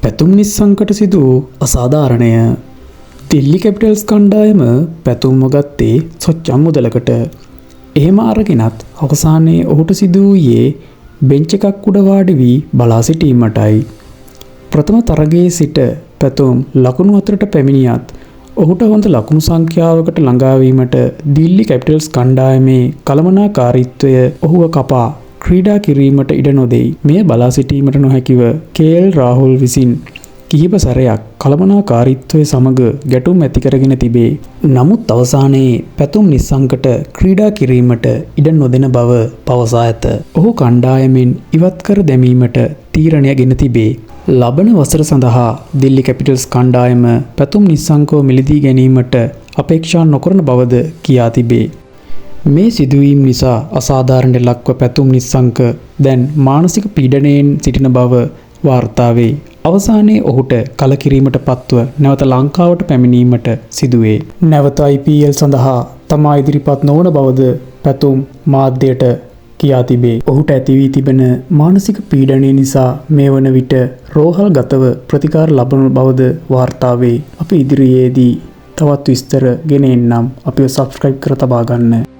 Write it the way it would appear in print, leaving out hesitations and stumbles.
පැතුම් නිස්සංකට සිදු අසාධාරණය. දිල්ලි කැපිටල්ස් කණ්ඩායම පැතුම්ම ගත්තේ සොච්චම් මුදලකට. එහෙම අරගෙනත් අවසානයේ ඔහුට සිදු වූයේ බෙන්ච් එකක් උඩ වාඩි වී බලා සිටීමටයි. ප්‍රථම තරගයේ සිට පැතුම් ලකුණු අතරට පැමිණියත් ඔහුට හොඳ ලකුණු සංඛ්‍යාවකට ළඟා වීමට දිල්ලි කැපිටල්ස් කණ්ඩායමේ කළමනාකාරීත්වය ඔහුව කපා ක්‍රීඩා කිරීමට ඉඩ නොදෙයි. මෙය බලා සිටීමට නොහැකිව KL රාහුල් විසින් කිහිප සැරයක් කළමනාකාරීත්වය සමග ගැටුම් ඇති කරගෙන තිබේ. නමුත් අවසානයේ පැතුම් නිස්සංකට ක්‍රීඩා කිරීමට ඉඩ නොදෙන බව පවසා ඇත. ඔහු කණ්ඩායමෙන් ඉවත් කර දැමීමට තීරණයගෙන තිබේ. ලබන වසර සඳහා දිල්ලි කැපිටල්ස් කණ්ඩායම පැතුම් නිස්සංකව මිලදී ගැනීමට අපේක්ෂා නොකරන බවද කියා තිබේ. මේ සිදුවීම් නිසා අසාධාරණයට ලක්ව පැතුම් නිස්සංක දැන් මානසික පීඩනයෙන් සිටින බව වාර්තා වේ. අවසානයේ ඔහුට කලකිරීමට පත්ව නැවත ලංකාවට පැමිණීමට සිදුවේ. නැවත IPL සඳහා තමා ඉදිරිපත් නොවන බවද පැතුම් මාධ්‍යයට කියා තිබේ. ඔහුට ඇති වී තිබෙන මානසික පීඩනය නිසා මේ වන විට රෝහල් ගතව ප්‍රතිකාර ලබන බවද වාර්තා වේ. අපි ඉදිරියේදී තවත් විස්තර ගෙන එන්නම්. අපිව සබ්ස්ක්‍රයිබ් කර තබා ගන්න.